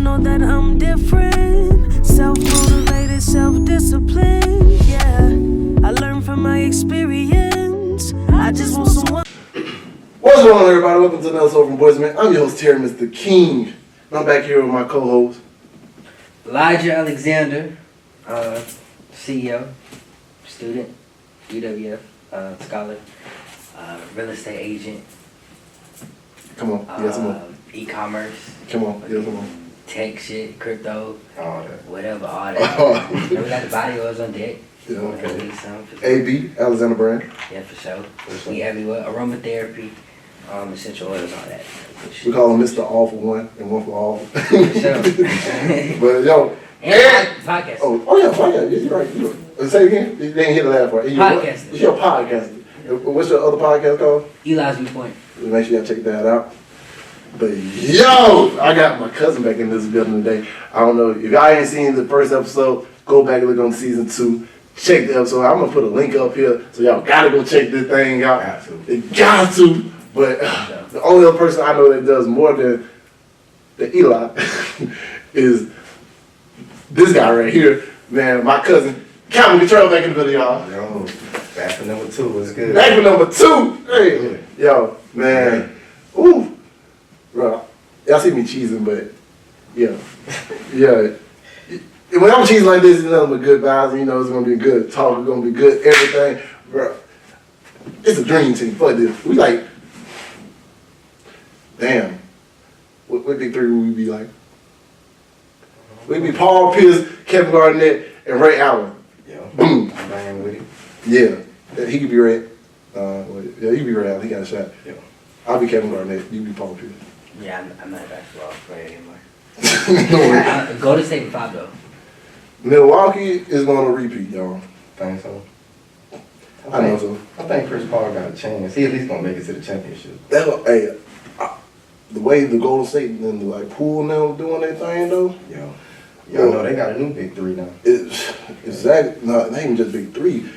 know that I'm different. Self-motivated, self-disciplined. Yeah, I learned from my experience. I just want someone. What's going on, everybody? Welcome to another show from Boys Man. I'm your host, Terry, Mr. King. And I'm back here with my co-host, Elijah Alexander, CEO, student, UWF, scholar, real estate agent. Come on, yes, come on. E-commerce. Come on, yes, come on. Tech shit, crypto, All that. whatever, all that. We got the body oils on deck. Yeah, okay. At least some, for sure. AB, Alexander Brand. Yeah, for sure. We everywhere. Aromatherapy, essential oils, all that. We call him Mr. All for One and One for All. For sure. But yo, and podcast. oh yeah, podcast. Yeah, you're right. Say it again. You didn't hear the last part. Podcasting. It's your podcast. What's your other podcast called? Eli's Viewpoint. Make sure y'all check that out. But yo, I got my cousin back in this building today. I don't know if y'all ain't seen the first episode. Go back and look on season 2. Check the episode. I'm gonna put a link up here, so y'all gotta go check this thing out. Got to. But the only other person I know that does more than Eli is this guy right here. Man, my cousin, Cottrell back in the building, y'all. Yo, back for number 2. What's good? Back for number 2. Hey, yo, man. Ooh. Bro, y'all see me cheesing, but yeah. When I'm cheesing like this, it's nothing but good vibes. You know, it's gonna be good talk. It's gonna be good everything, bro. It's a dream team. Fuck this. We like, damn. What big three would we be like? We'd be Paul Pierce, Kevin Garnett, and Ray Allen. Yo, Boom. I'm banging with it. Yeah, he could be Ray. Yeah, he could be Ray Allen. He got a shot. Yo. I'll be Kevin Garnett. You be Paul Pierce. Yeah, I'm not a basketball player anymore. No way. Go to State 5 though. Milwaukee is going to repeat, y'all. Think so? I know so. I think Chris Paul got a chance. He at least gonna make it to the championship. Hey, the way the Golden State and the Poole now doing their thing though. Y'all know they got a new big 3 now. It's exactly not even just big 3.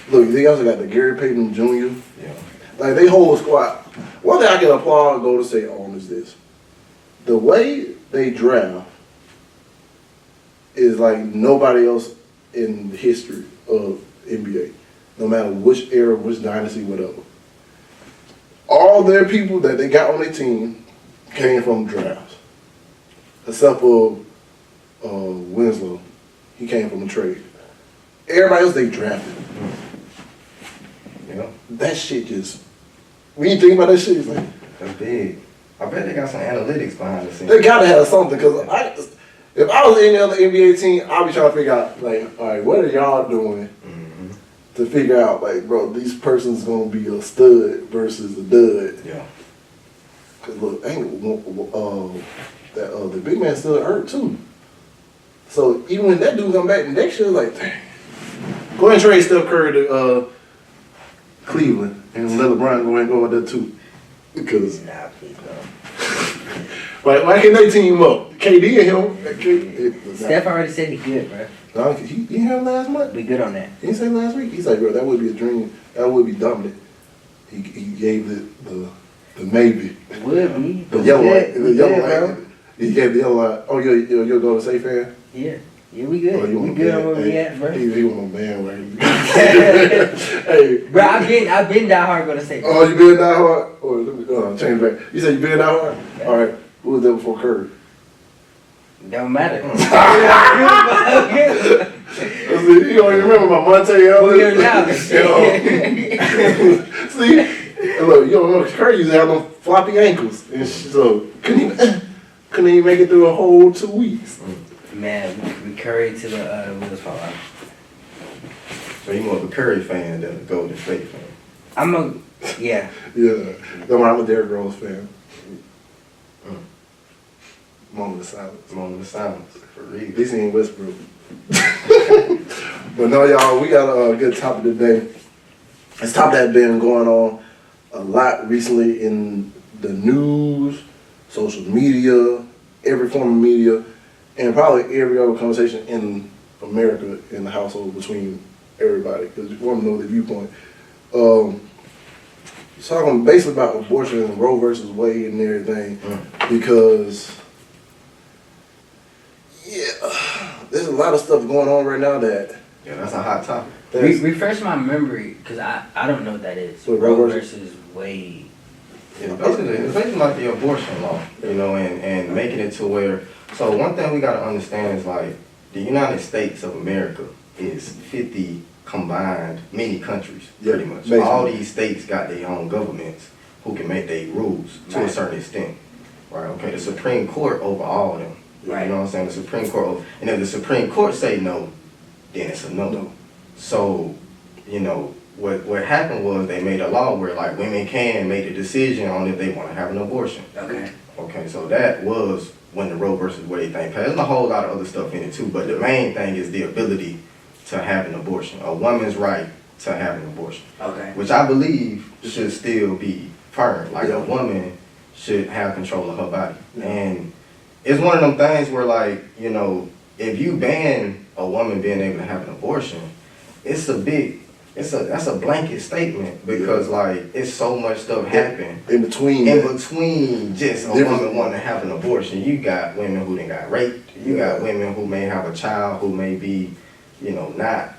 Look, they also got the Gary Payton Jr. Yeah. Like they whole squad. One thing I can applaud Golden State on is this: the way they draft is like nobody else in the history of NBA. No matter which era, which dynasty, whatever. All their people that they got on their team came from drafts. Except for Winslow. He came from a trade. Everybody else they drafted. Yeah. That shit just, when you think about that shit, it's like, That's big. I bet they got some analytics behind the scenes. they gotta have something, because if I was any other NBA team, I'd be trying to figure out, like, all right, what are y'all doing to figure out, like, bro, these person's gonna be a stud versus a dud. Yeah. Cause look, the big man still hurt too. So even when that dude come back next year, like, dang, go ahead and trade Steph Curry to Cleveland and let LeBron go ahead and go with that too. Because Nah, please no. why can't they team up? KD and him. Steph already said he good, bro. No, he had him last month. We good on that. He didn't say last week. He's like, bro, that would be a dream. That would be dominant. He gave it the maybe. It would be. The yellow light. We good, bro. He gave the yellow light. Oh, you'll go to safe fan? Yeah. Yeah, we good. Oh, you We want good a on where band- we at, bro. He was on bandwagon. Hey. Bro, I've been down hard gonna say. Oh, you been that hard? Oh, let me change back. You said you been that hard? Yeah. All right. Who was there before Curry? Don't matter. You don't even remember my Monte Ellis? Who here now? See? And look, you don't know Curry used to have them floppy ankles. And so couldn't even make it through a whole 2 weeks. Man, we Curry to the wheels fall out. So you more of a Curry fan than a Golden State fan. Yeah. Yeah. Don't worry, I'm a Derrick Rose fan. Moment of silence. Moment of silence. For real. At least he ain't Westbrook. But no, y'all, we got a good topic today. This topic that's been going on a lot recently in the news, social media, every form of media, and probably every other conversation in America in the household between everybody, because you want to know the viewpoint. Talking basically about abortion and Roe versus Wade and everything, because Yeah, there's a lot of stuff going on right now that. Yeah, that's a hot topic. Refresh my memory, because I don't know what that is. What, Roe Roe versus Wade. It's basically like the abortion law, you know, and making it to where, so one thing we gotta understand is like, the United States of America is 50 combined mini countries, pretty much. Basically. All these states got their own governments who can make their rules to a certain extent, right? Okay, the Supreme Court over all of them, Right. you know what I'm saying? The Supreme Court, and if the Supreme Court say no, then it's a no. No. So, you know, what happened was they made a law where like women can make a decision on if they want to have an abortion. Okay. Okay, so that was when the Roe versus Wade thing passed. There's a whole lot of other stuff in it too, but the main thing is the ability to have an abortion, a woman's right to have an abortion, Okay. which I believe should still be firm. Like Yeah. a woman should have control of her body, Yeah. and it's one of them things where like, you know, if you ban a woman being able to have an abortion, that's a blanket statement because like it's so much stuff happen In between. in between just a Different- woman wanting to have an abortion. You got women who done got raped. You got women who may have a child who may be, you know, not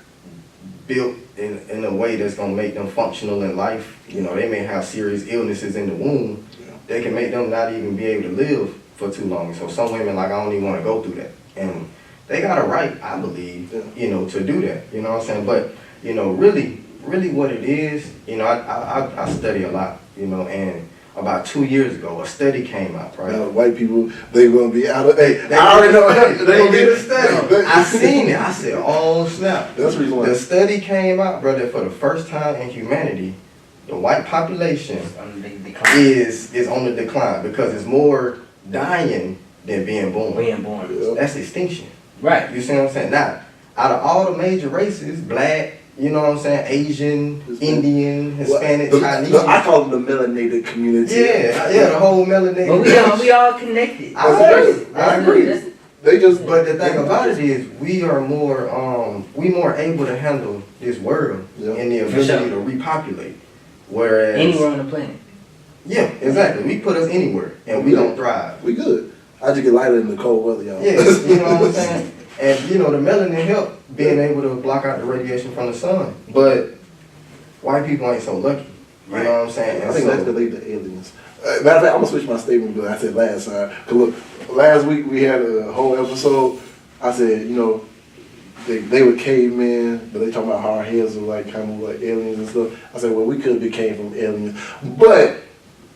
built in a way that's gonna make them functional in life. You know, they may have serious illnesses in the womb. They can make them not even be able to live for too long. So some women like, I don't even want to go through that. And they got a right, I believe, you know, to do that. You know what I'm saying? But, you know, really what it is, you know, I study a lot, you know, and about 2 years ago, a study came out, right? Now, white people, they gonna be out of. Hey, They I already know. They gonna did be a study. I seen it. I said, oh snap. That's the reason why. The study came out, brother, for the first time in humanity, the white population is on the decline because it's more dying than being born. Being born. Yeah. That's extinction. Right. You see what I'm saying? Now, out of all the major races, black, you know what I'm saying, Asian, Indian, Hispanic, Chinese. I call them the melanated community. Yeah, the whole melanated. But we all connected. I agree. That's- They just. But the thing about it is, we are more able to handle this world and the For ability sure. to repopulate. Whereas Anywhere on the planet. yeah, exactly. We put us anywhere and we don't thrive. We good. I just get lighter in the cold weather, y'all. Yeah, you know what I'm saying? And you know, the melanin help being able to block out the radiation from the sun. But white people ain't so lucky. You know what I'm saying? I And think so- that's the the aliens. Matter of fact, I'm gonna switch my statement to what I said last time. Cause look, last week we had a whole episode. I said, you know, they were cavemen, but they talking about how our heads were like kind of like aliens and stuff. I said, well, we could be came from aliens, but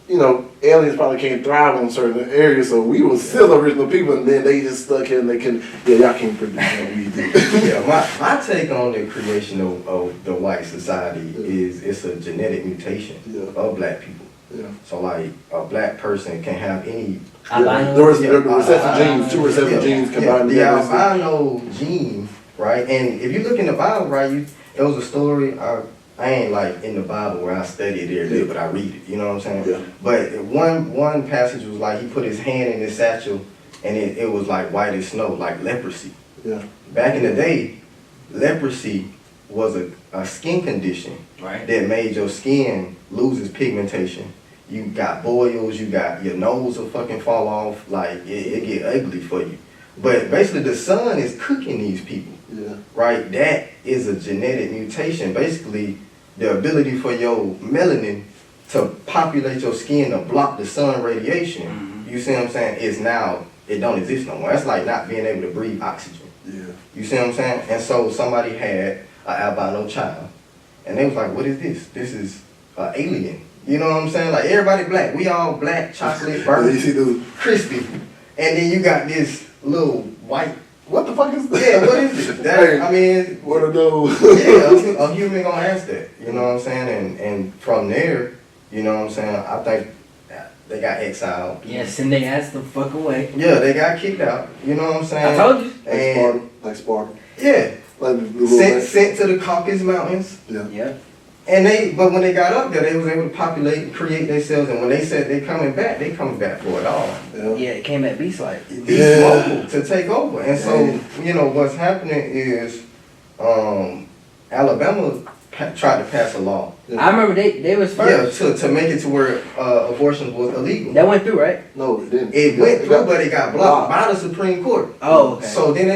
you know, aliens probably can't thrive on certain areas, so we were still original people, and then they just stuck here and they can, y'all can't produce what we do. Yeah, my take on the creation of the white society is it's a genetic mutation of black people. Yeah. So like a black person can have any Albino. The recessive genes, two recessive genes combined the together. albino gene, right? And if you look in the Bible, right, there was a story. I ain't like in the Bible where I study it every day, but I read it. You know what I'm saying? Yeah. But one passage was like he put his hand in his satchel, and it was like white as snow, like leprosy. Yeah. Back in the day, leprosy was a skin condition Right. that made your skin lose its pigmentation. You got boils, you got your nose will fucking fall off, like it get ugly for you. But basically the sun is cooking these people, Yeah. right? That is a genetic mutation. Basically, the ability for your melanin to populate your skin to block the sun radiation, you see what I'm saying, is now, it don't exist no more. That's like not being able to breathe oxygen. Yeah. You see what I'm saying? And so somebody had an albino child, and they was like, what is this? This is an alien. You know what I'm saying? Like everybody black. We all black, chocolate, You burnt, see those? crispy. And then you got this little white. What the fuck is that? Yeah, what is it? That, I mean, What are those? yeah, a human gonna ask that. You know what I'm saying? And from there, you know what I'm saying? I think they got exiled. Yes, and they asked the fuck away. Yeah, they got kicked out. You know what I'm saying? I told you. And Like Sparta. yeah, Like the little sent to the Caucasus Mountains. Yeah. Yep. And but when they got up there, they was able to populate and create themselves. And when they said they coming back for it all. Yeah. Yeah, it came at beast like. These mobile to take over. And so, you know, what's happening is Alabama tried to pass a law Yeah. I remember they was first. Yeah, to make it to where abortion was illegal. That went through, right? No, it didn't. It went through, but it got blocked by the Supreme Court. Oh, okay. So then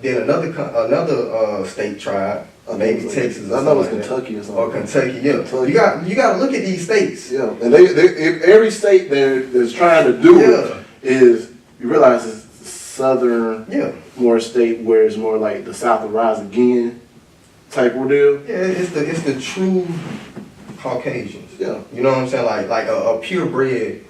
then another state tried, maybe Texas. I know it's Kentucky or something. Or Kentucky, yeah. Kentucky. You got to look at these states. Yeah, and every state that's trying to do it is, you realize it's southern, more state where it's more like the South will rise again type of deal. Yeah, it's the true Caucasians. Yeah, you know what I'm saying? Like a purebred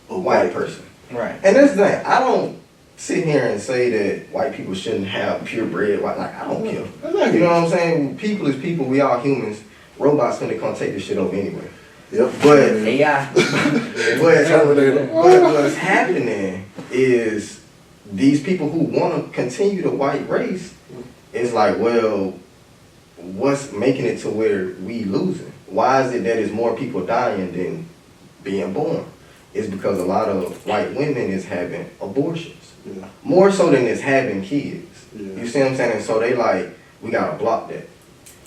white person. Right. And that's the thing. I don't sit here and say that white people shouldn't have purebred white. Like, I don't care. Exactly. You know what I'm saying? People is people. We all humans. Robots finna come take this shit over anyway. Yep. But AI. but what's happening is these people who want to continue the white race is like, well, what's making it to where we losing? Why is it that it's more people dying than being born? It's because a lot of white women is having abortions. Yeah. More so than it's having kids. Yeah. You see what I'm saying? And so they like, we gotta block that.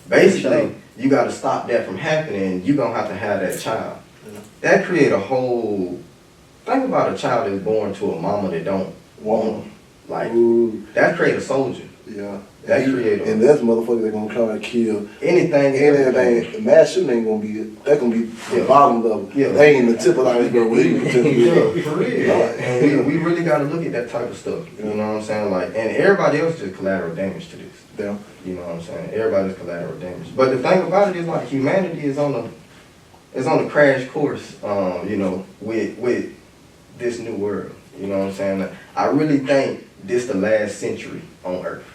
Basically, you gotta stop that from happening. You're gonna have to have that child. Yeah. That create a whole, think about a child that's born to a mama that don't want him. Like, that create a soldier. Yeah. That create a, and that's motherfuckers that gonna come and kill anything. The mass shooting ain't gonna be, that gonna be the bottom level. Yeah. They ain't the tip of the iceberg where you can Yeah, for real. And we really gotta look at that type of stuff. You know what I'm saying? Like, and everybody else is just collateral damage to this. Yeah. You know what I'm saying? Everybody's collateral damage. But the thing about it is, like, humanity is on a crash course, you know, with this new world. You know what I'm saying? I really think this the last century on Earth.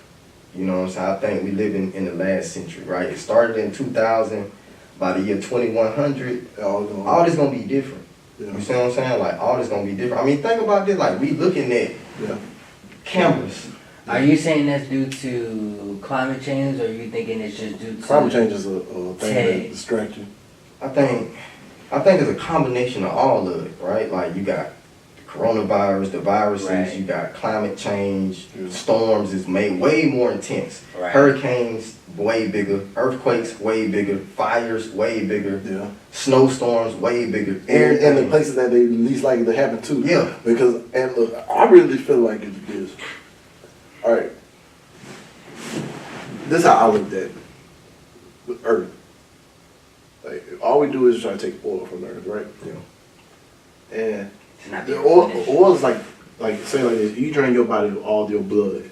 You know what I'm saying? I think we live in the last century, right? It started in 2000. By the year 2100, all this gonna be different. Yeah. You see what I'm saying? Like, all this gonna be different. I mean, think about this. Like, we looking at cameras. Are you saying that's due to climate change, or are you thinking it's just due to climate change is a thing that distracts you? I think it's a combination of all of it, right? Like, you got coronavirus, the viruses, right. You got climate change, storms is made way more intense. Right. Hurricanes, way bigger. Earthquakes, way bigger. Fires, way bigger. Yeah. Snowstorms, way bigger. And the places that they least likely to happen to. Yeah. Because, and look, I really feel like it's this. All right. This is how I looked at it. With Earth. Like, all we do is try to take oil from the Earth, right? Yeah. And It's not the being oil replenished. is like say like this, you drain your body of all your blood.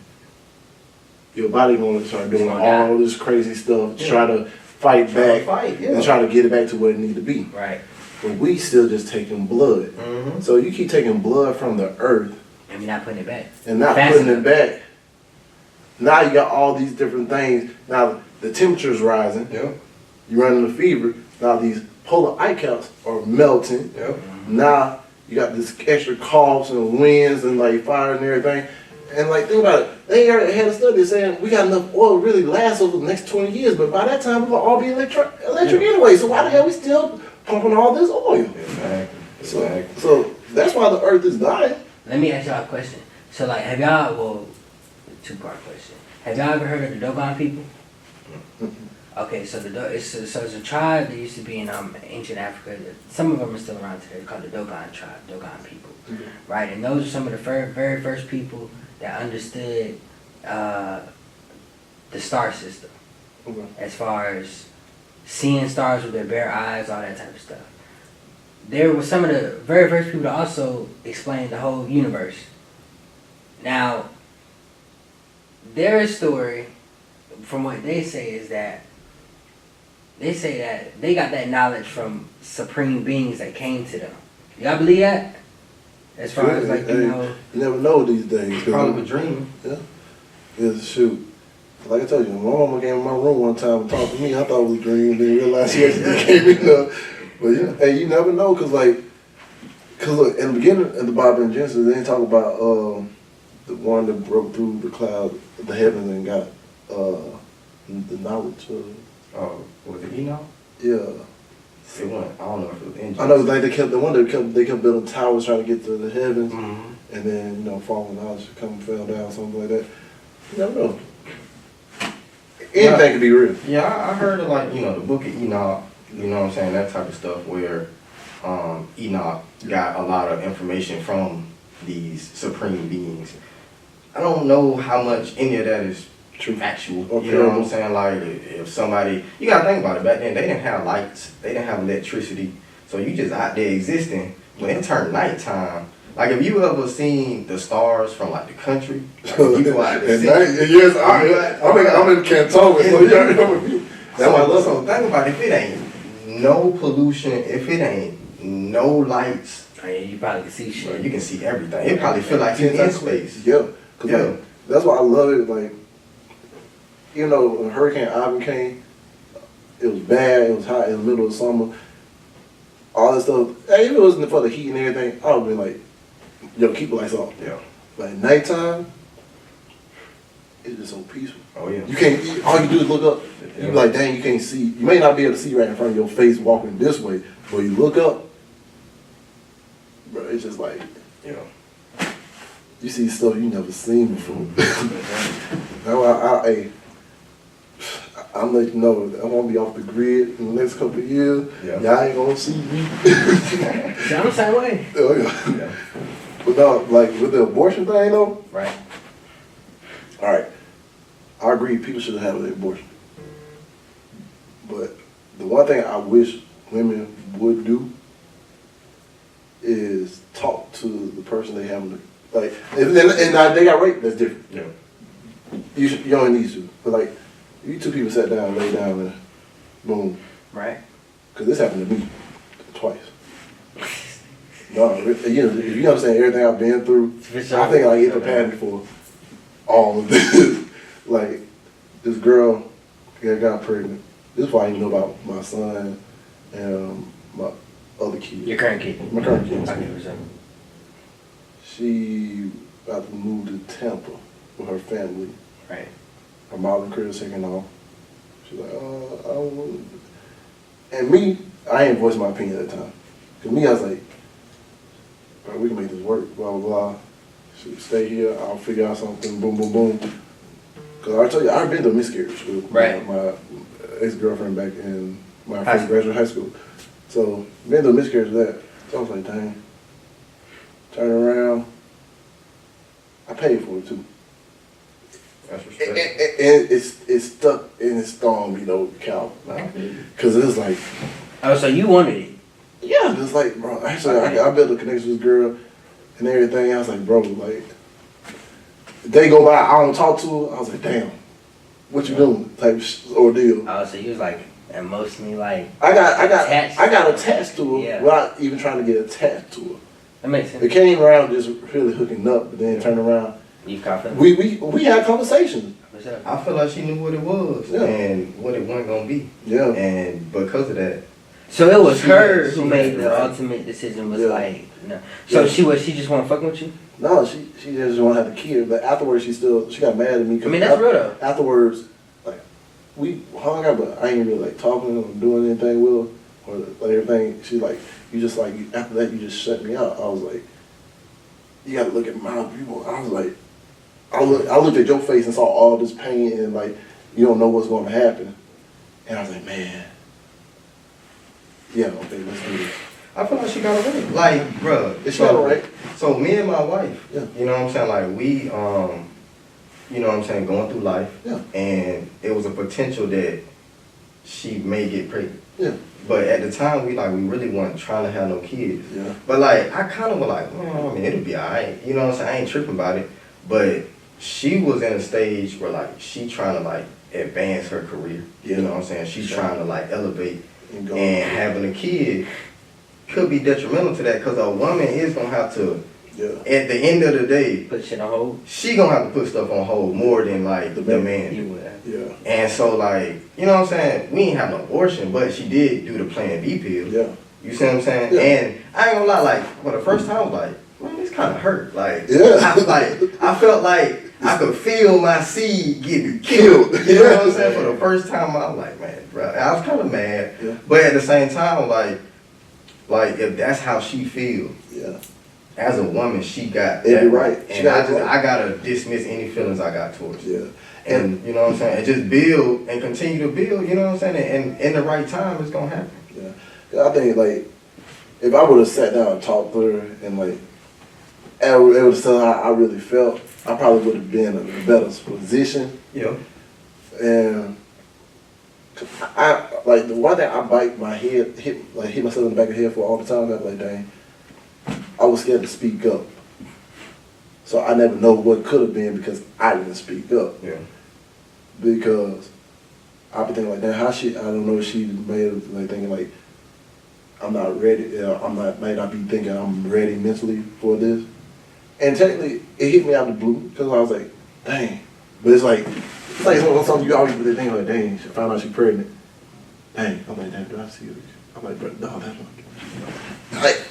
Your body gonna start doing all this crazy stuff to try to fight back and try to get it back to where it need to be. Right. But we still just taking blood. Mm-hmm. So So you keep taking blood from the earth And we're not putting it back. and not Fast putting enough. it back. Now you got all these different things. Now the temperature's rising. yeah. You're running a fever. Now these polar ice caps are melting. Yeah. Now you got this extra coughs and winds and like fire and everything. And like think about it, they already had a study saying we got enough oil to really last over the next 20 years, but by that time we're gonna all be electric anyway. So why the hell we still pumping all this oil? Exactly. So that's why the earth is dying. Let me ask y'all a question. So, like, have y'all, well, two-part question. Have y'all ever heard of the Dogon people? Okay, so it's a tribe that used to be in ancient Africa. Some of them are still around today. They're called the Dogon tribe, Dogon people, right? And those are some of the very first people that understood the star system, as far as seeing stars with their bare eyes, all that type of stuff. There were some of the very first people to also explain the whole universe. Now, their story, from what they say, is that they say that they got that knowledge from supreme beings that came to them. Y'all believe that? As far as, like, you know... You never know these days. Probably a dream. Yeah, shoot. Like I told you, my mama came in my room one time and talked to me. I thought it was a dream, then realized she actually came in there. But hey, you never know, cause look, in the beginning of the Bible in Genesis, they talk about the one that broke through the cloud, the heavens, and got the knowledge of. Oh, was it Enoch? Yeah. It went, I don't know if it was in I know, like they kept building towers trying to get to the heavens, Mm-hmm. and then falling knowledge come and fell down, something like that. You never know. Anything could be real. Yeah, I heard of, like, the book of Enoch, You know what I'm saying? That type of stuff where Enoch got a lot of information from these supreme beings. I don't know how much any of that is true, actual. Or you know what I'm parable. saying? Like if somebody, you gotta think about it. Back then, they didn't have lights, they didn't have electricity, so you just out there existing. When it turned nighttime, like if you ever seen the stars from like the country, like if you go out there, At night, yes, I'm in Cantonment, so yeah. That's why I love so think about it. If it ain't no pollution, if it ain't no lights, Oh, yeah, you probably can see shit. you can see everything. It probably feel like you're in space. Yeah, cause Yeah. like, that's why I love it. Like, you know, when Hurricane Ivan came, it was bad. It was hot in the middle of summer. All this stuff. Hey, if it wasn't for the heat and everything, I would be like, yo, keep the lights off. Yeah. But at nighttime, it's just so peaceful. Oh yeah. You can't. All you do is look up. You be like, dang, you can't see. You may not be able to see right in front of your face walking this way, but you look up, bro. It's just like, Yeah. you see stuff you never seen before. That's why I'm letting you know I want to be off the grid in the next couple of years. Yeah. Y'all ain't gonna see me. See, I'm the same way. Oh, yeah. Yeah. But no, like with the abortion thing though, Right. all right, I agree people should have the abortion. But the one thing I wish women would do is talk to the person they have, like, and they got raped, that's different. Yeah. You don't need to. But like, you two people sat down, lay down, and boom. Right. Because this happened to me twice. No, if you understand everything I've been through, For sure. I think I get prepared for all of this. Like, this girl got pregnant. This is why I didn't know about my son and my other kid. Your current kid. My current kid. Okay, for sure. She about to move to Tampa with her family. Right. Her mom and Chris taking off. She's like, I don't know. And me, I ain't voiced my opinion at the time. Cause me, I was like, bro, we can make this work, blah, blah, blah. She stay here, I'll figure out something, boom, boom, boom. Cause I tell you, I've been to a miscarriage with my ex-girlfriend back in my first graduate high school. So, been to a miscarriage with that. So I was like, dang. Turn around. I paid for it too. That's And respect. it's stuck in its thumb, cow. Cause it's like, Oh, so you wanted it? yeah, it's like, bro. Actually, I built a connection with this girl and everything. I was like, bro, like, they go by, I don't talk to her. I was like, damn, what you doing? Type ordeal. Oh, so you was like emotionally like I got attached. attached to her Yeah. without even trying to get attached to her. That makes sense. It came around just really hooking up, but then turned around. You confident? We had conversations. What's up? I feel like she knew what it was Yeah. and what it wasn't gonna be. Yeah. And because of that, So it was She her had- who she made had the right. ultimate decision. Was Yeah. like, no. So Yeah. she just want fucking with you? No, she just want to have the kid, but afterwards she got mad at me. I mean, that's real though. Afterwards, like, we hung out, but I ain't really like talking or doing anything with her or like everything. She like, you just like, after that you just shut me out. I was like, you gotta look at my people. I was like, I looked at your face and saw all this pain and like, you don't know what's going to happen. And I was like, man, yeah, okay, let's do this. I feel like she got it right. Like, bruh. She got it right. So me and my wife, Yeah. you know what I'm saying? Like we, you know what I'm saying, going through life. Yeah. And it was a potential that she may get pregnant. Yeah. But at the time, we really weren't trying to have no kids. Yeah. But like, I kind of was like, I mean, it'll be alright. You know what I'm saying? I ain't tripping about it. But she was in a stage where like, she trying to like advance her career. You know what I'm saying? She's trying to like elevate. And go. And having a kid could be detrimental to that because a woman is going to have to, Yeah. at the end of the day, Put shit on hold. she going to have to put stuff on hold more than like the man. You would. Yeah. And so like, you know what I'm saying? We ain't have no abortion, but she did do the Plan B pill. Yeah. You see what I'm saying? Yeah. And I ain't gonna lie, like, for the first time I was like, man, this kind of hurt. Like, Yeah. I felt like I could feel my seed getting killed. You know what I'm saying? For the first time, I was like, man, bro. I was kind of mad. Yeah. But at the same time, like if that's how she feel, Yeah. as a woman, she got Every that right. And She got right. I gotta dismiss any feelings I got towards her. Yeah. And you know what I'm saying? And just build and continue to build, you know what I'm saying? And in the right time, it's gonna happen. Yeah. I think, like, if I would have sat down and talked to her and, like, able to tell her how I really felt, I probably would have been in a better position. Yeah. And I like, the one thing I bite my head, hit myself in the back of the head for all the time, I'm like, dang, I was scared to speak up. So I never know what could have been because I didn't speak up. Yeah. Because I be thinking like, damn, I don't know if she made it, like, thinking like, I'm not ready, might not be thinking I'm ready mentally for this. And technically, it hit me out of the blue, because I was like, dang. But it's like something you always be thinking like, dang, she found out she's pregnant. Dang, I'm like, damn, do I see her? I'm like, bro, no, that's not. Like,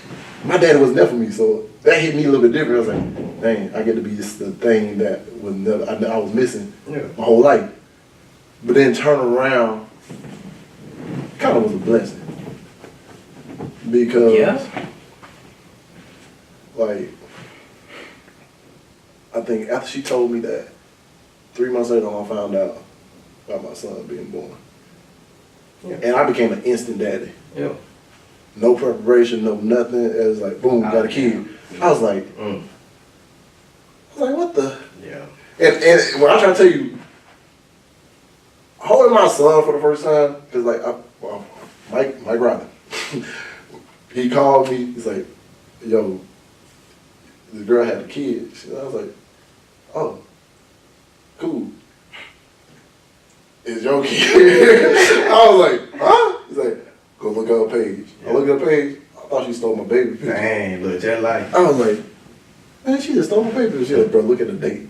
my daddy was there for me, so that hit me a little bit different. I was like, dang, I get to be the thing that was never, I was missing my whole life. But then turn around, kind of was a blessing. Because, like, I think after she told me that, 3 months later I found out about my son being born. Yeah. And I became an instant daddy. Yeah. No preparation, no nothing. It was like, boom, got a kid. I was like, what the? Yeah. And when I try to tell you, holding my son for the first time, because like, Mike Robin, he called me, he's like, yo, the girl had a kid. I was like, oh, cool. It's your kid. I was like, huh? He's like, go look at her page. Yeah. I looked at her page, I thought she stole my baby picture. Dang, look, just like. I was like, man, she just stole my baby picture. She was like, bro, look at the date.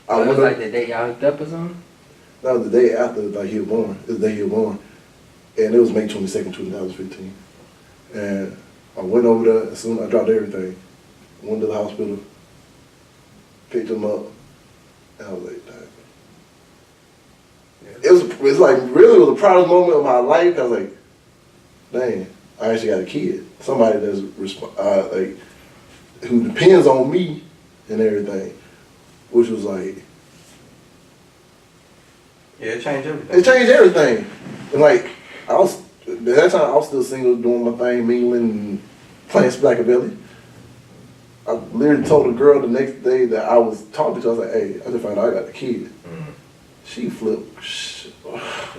It was like the day y'all hooked up or something? That was the day after like he was born. It was the day he was born. And it was May 22nd, 2015. And I went over there, as soon as I dropped everything, went to the hospital, picked him up, and I was like, dang. Yeah. It was like, really was the proudest moment of my life. I was like, dang, I actually got a kid. Somebody that's like, who depends on me and everything, which was like, yeah, it changed everything. It changed everything. And like, at that time, I was still single, doing my thing, mingling, and playing Splackabilly. I literally told a girl the next day that I was talking to, I was like, hey, I just found out I got a kid. She flipped.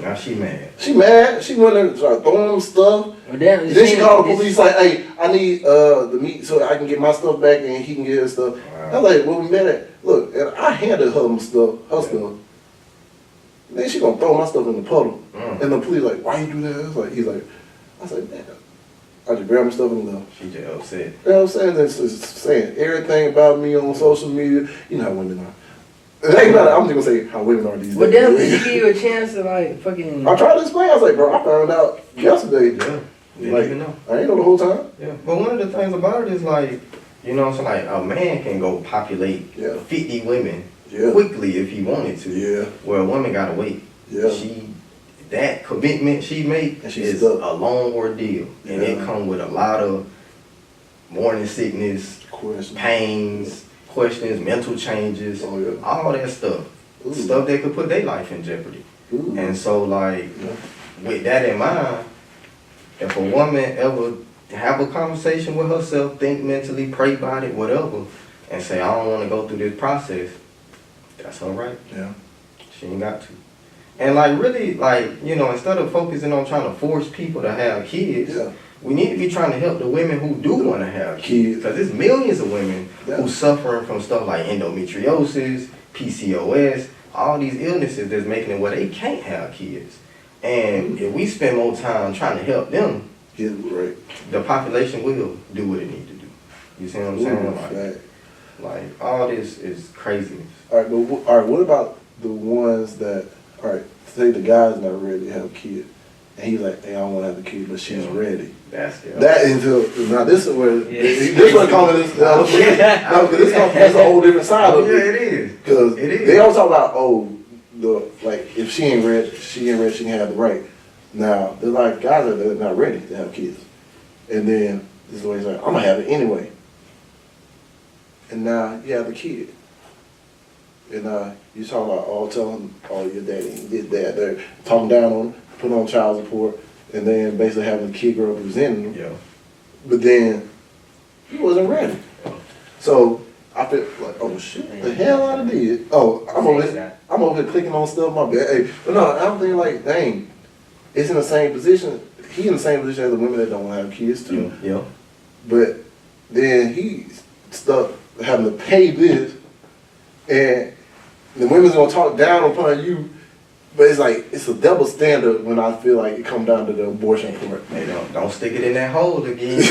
Now she mad. She mad. She went there and started throwing stuff. Well, then she called the police like, hey, I need the meat so I can get my stuff back and he can get his stuff. Wow. I was like, well, we met at, look, and I handed her my stuff, her stuff. Then she gonna throw my stuff in the puddle. And the police like, why you do that? He's like, I was like, man. I just grabbed my stuff and left. She just upset. You know what I'm saying? It's saying everything about me on social media. You know how women are. It ain't matter. I'm just gonna say how women are these days. Well, damn, did she give you a chance to like fucking? I tried to explain. I was like, bro, I found out yesterday. Yeah. Didn't like, even know. I ain't know the whole time. Yeah. But one of the things about it is like, you know, so like a man can go populate 50 women quickly if he wanted to. Yeah. Where a woman gotta wait. Yeah. That commitment she made is a long ordeal. And it comes with a lot of morning sickness, pains, questions, mental changes, all that stuff. Ooh. Stuff that could put their life in jeopardy. Ooh. And so like, with that in mind, if a woman ever have a conversation with herself, think mentally, pray about it, whatever, and say, I don't want to go through this process, that's all right. Yeah. She ain't got to. And like really, like, you know, instead of focusing on trying to force people to have kids, we need to be trying to help the women who do want to have kids. Because there's millions of women who suffering from stuff like endometriosis, PCOS, all these illnesses that's making it where they can't have kids. And if we spend more time trying to help them, the population will do what it needs to do. You see what I'm saying? Like all this is craziness. All right, but what about the ones that, all right, say the guy's not ready to have a kid, and he's like, hey, I don't want to have a kid, but she's ready. That's now this is where this one calling this. That's a whole different side of it. Yeah, it is. Because they all talk about if she ain't ready, she can have the right. Now, there's like guys that are not ready to have kids. And then this is the way he's like, I'm gonna have it anyway. And now you have the kid. And you talking about all telling your daddy and did that. They're talking down on him, putting on child support, and then basically having the kid grow up resenting him. Yeah. But then he wasn't ready. So I feel like, oh shit, the hell I did. Oh, I'm over here clicking on stuff, my bad. Hey, but no, I'm thinking like, dang, it's in the same position. He in the same position as the women that don't want to have kids too. Yeah. But then he's stuck having to pay this, and the women's gonna talk down upon you. But it's like, it's a double standard when I feel like it comes down to the abortion part. Hey, don't stick it in that hole again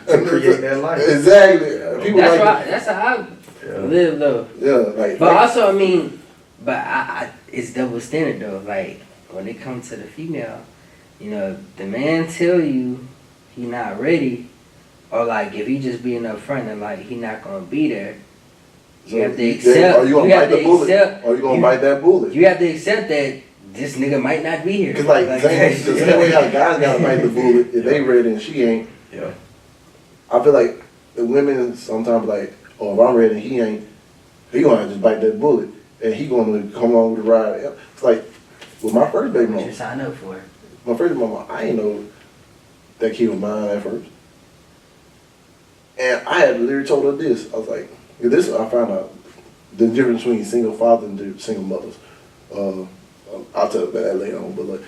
to create that life. Exactly. People That's how I live though. Yeah, But also, I mean, it's double standard though. Like when it comes to the female, you know, the man tell you he not ready, or like if he just being upfront and like he not gonna be there. You have to accept. Are you gonna bite the bullet? Or you gonna bite that bullet? You have to accept that this nigga might not be here. Cause like the same way how guys gotta bite the bullet if they ready and she ain't. Yeah. I feel like the women sometimes like, oh, if I'm ready and he ain't, he gonna just bite that bullet and he gonna come on with the ride. It's like with my first baby mama. What you sign up for? My first mama, I ain't know that kid was mine at first, and I had literally told her this. I was like. This I found out the difference between single fathers and single mothers. I'll tell you about that later on, but like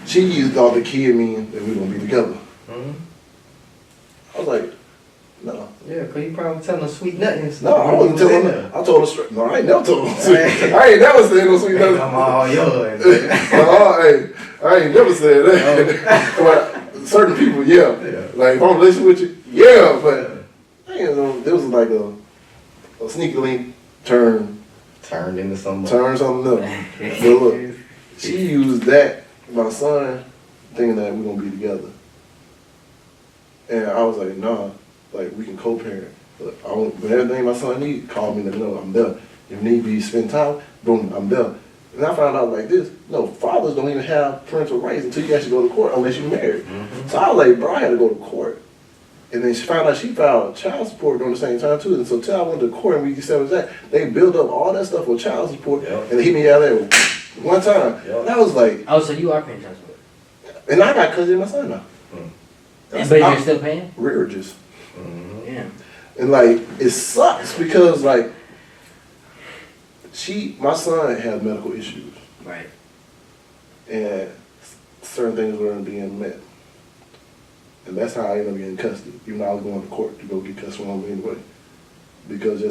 she thought the kid mean that we gonna be together. Mm-hmm. I was like, no. Yeah, cause you probably telling her sweet nothings. No, I wasn't telling her. I told her straight. No, I ain't never told her sweet. I ain't never said no sweet nothing. I'm all yours. Hey, I ain't never said that. But certain people, yeah. Like if I'm listening with you, yeah, but I ain't know. There was like a sneaky link turned into something. Turn something up. But look, she used that, my son, thinking that we're gonna be together. And I was like, nah, like we can co-parent. But when everything my son needs, call me, let me know I'm there. If need be, spend time, boom, I'm there. And I found out like this, no, fathers don't even have parental rights until you actually go to court unless you're married. Mm-hmm. So I was like, bro, I had to go to court. And then she found out she filed child support during the same time too. And so till I went to court and we established that, they built up all that stuff with child support and they hit me out there one time. And I was like, oh, so you are paying child support? And I got custody of my son now. But you're still paying? Rearages. Mm-hmm. Yeah. And like, it sucks because like, my son has medical issues. Right. And certain things weren't being met. And that's how I ended up getting custody. Even though I was going to court to go get custody on me anyway. Because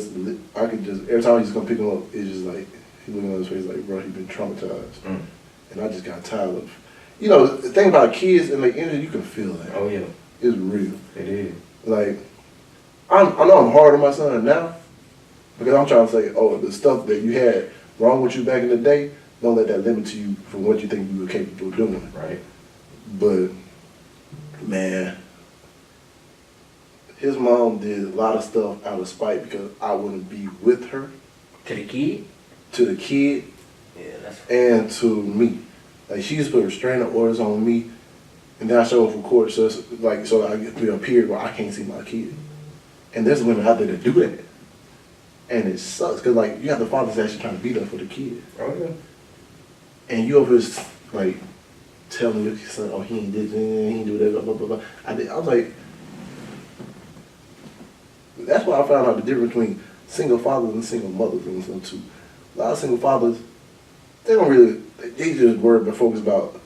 I could just, every time he's gonna pick him up, it's just like, he looking on his face like, bro, he been traumatized. And I just got tired of, you know, the thing about kids and like energy, you can feel that. Oh yeah. It's real. It is. Like, I know I'm hard on my son now, because I'm trying to say, oh, the stuff that you had wrong with you back in the day, don't let that limit you from what you think you were capable of doing. Right. But, man, his mom did a lot of stuff out of spite because I wouldn't be with her. To the kid? To the kid. Yeah, that's and to me. Like, she used to put restraining orders on me, and then I show up for court, so it's like, so I get through a period where I can't see my kid. And there's women out there that do that. And it sucks, because like, you have the fathers actually trying to be there for the kid. Oh yeah. And you over here, like, telling your son, oh, he ain't did that, he ain't do that, blah, blah, blah, blah. I was like, that's why I found out the difference between single fathers and single mothers and stuff too. A lot of single fathers, they don't really, they just worry but focus about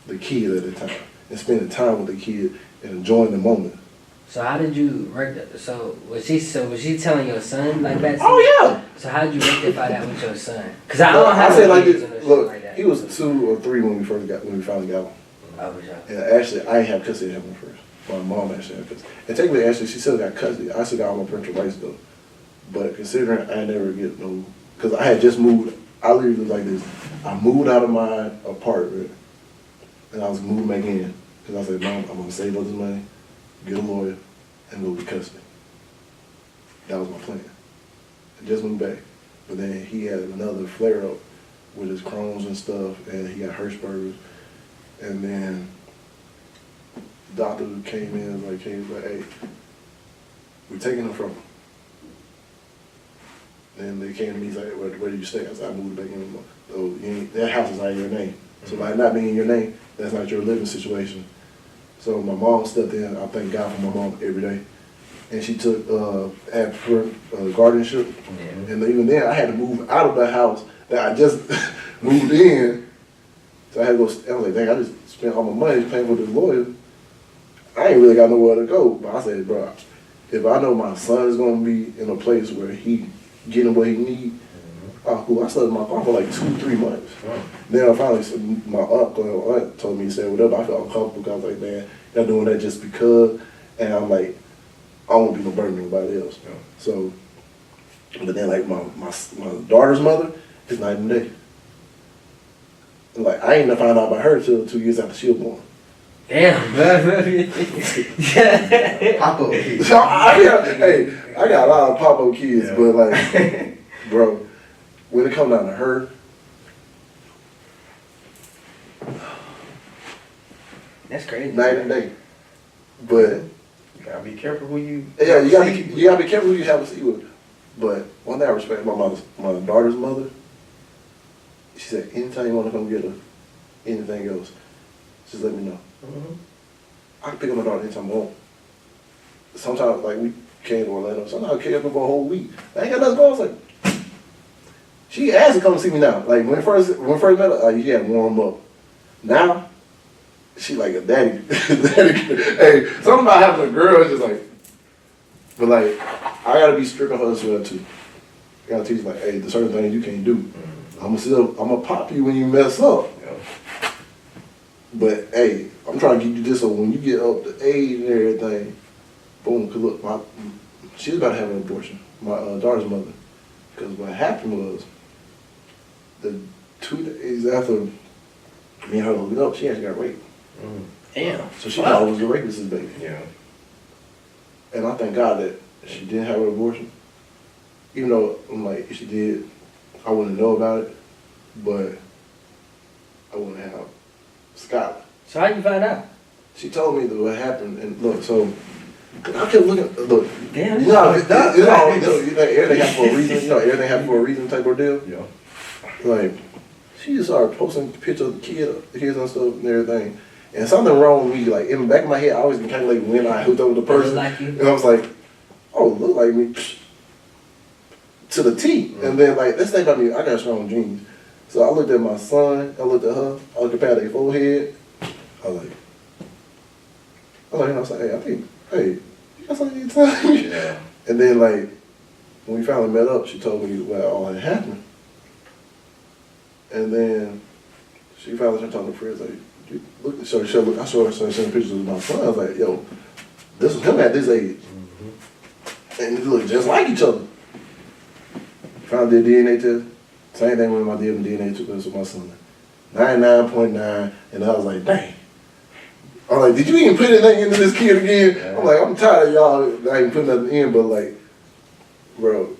the kid at the time and spending time with the kid and enjoying the moment. So how did you so was she telling your son like that? Oh yeah. So how did you rectify that with your son? Cause I don't have. I say like this. Look, like that. he was 2 or 3 when we finally got him. Oh, for sure. And actually, I didn't have custody of him first. My mom actually had custody. And technically, actually, she still got custody. I still got all my parental rights though. But considering I never get no, because I had just moved. I literally was like this. I moved out of my apartment, and I was moving back in because I said, Mom, I'm gonna save all this money, get a lawyer, and go get custody. That was my plan. I just moved back, but then he had another flare up with his Crohn's and stuff, and he got Hirschberg's, And then the doctor came in, like, hey, we're taking him from him. And they came to me, he's like, where do you stay? I said, I moved back in. So that house is not in your name. So by not being in your name, that's not your living situation. So my mom stepped in. I thank God for my mom every day. And she took at her guardianship. Mm-hmm. And even then, I had to move out of the house that I just moved in. So I had to go. I was like, dang, I just spent all my money paying for this lawyer. I ain't really got nowhere to go. But I said, bro, if I know my son is going to be in a place where he getting what he need, cool. I slept in my car for like 2-3 months. Then I finally, my aunt told me to say whatever. I felt uncomfortable because I was like, man, y'all doing that just because. And I'm like, I don't want to be no burden to anybody else. Yeah. So, but then like my daughter's mother is night and day. And like I ain't never found out about her till 2 years after she was born. Damn. Pop-up kids. So I got a lot of pop-up kids, yeah. But like, bro, when it comes down to her, that's crazy. Night and day. But you gotta be careful who you. Yeah, you gotta be careful who you have to see with. But one thing I respect my daughter's mother. She said, anytime you want to come get her, anything else, just let me know. Mm-hmm. I can pick up my daughter anytime I want. Sometimes, like, we came to Orlando. Sometimes I came up for a whole week. I ain't got nothing going. I was like, she asked to come see me now. Like, when we first met her, you had to warm up. Now, she like a daddy. Hey, something about having a girl is just like, but like, I gotta be strict on her as well too. I gotta teach like, hey, there's certain things you can't do. I'm gonna pop you when you mess up. Yeah. But hey, I'm trying to get you this so when you get up to age and everything, boom. Cause look, she's about to have an abortion. My daughter's mother. Because what happened was, the 2 days after me and her hooked up, she actually got raped. Damn. So she thought it was the rapist's baby. Yeah. And I thank God that she didn't have an abortion. Even though, I'm like, if she did, I wouldn't know about it. But I wouldn't have Skylar. So how'd you find out? She told me that what happened. And look, so I kept looking. Look, damn, you know, everything happened for a reason. You know, everything happened for a reason type of deal. Yeah. Like, she just started posting pictures of the kids and stuff and everything. And something wrong with me. Like, in the back of my head, I always been calculating when I hooked up with the person. Like you. And I was like, oh, look like me. To the T. Mm-hmm. And then, like, let's think about me. I got strong genes. So I looked at my son. I looked at her. I looked at their forehead. I was like, I was like, hey, you got something to tell me? Yeah. And then, like, when we finally met up, she told me what all had happened. And then she finally started talking to friends, like, look, I showed her some pictures of my son. I was like, yo, this was him at this age. Mm-hmm. And they look just like each other. Found their DNA test. Same thing with my DNA test with my son. 99.9. And I was like, dang. I'm like, did you even put anything into this kid again? Yeah. I'm like, I'm tired of y'all not even putting nothing in, but like, bro,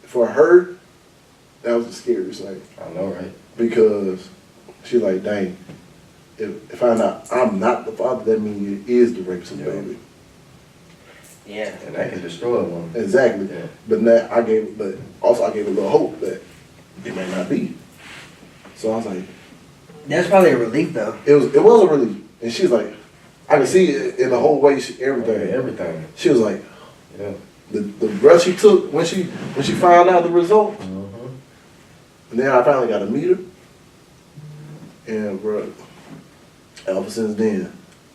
for her, that was the scariest thing. I know, right? Because she's like, dang, if I not, I'm not the father, that means it is the rapist of the baby. Yeah. And that can destroy one. Exactly. Yeah. But also I gave a little hope that it may not be. So I was like, that's probably a relief though. It was a relief. And she's like, I can see it in the whole way, everything. Yeah, everything. She was like, yeah. The breath she took when she found out the result. Mm-hmm. And then I finally got to meet her. And bro, ever since then,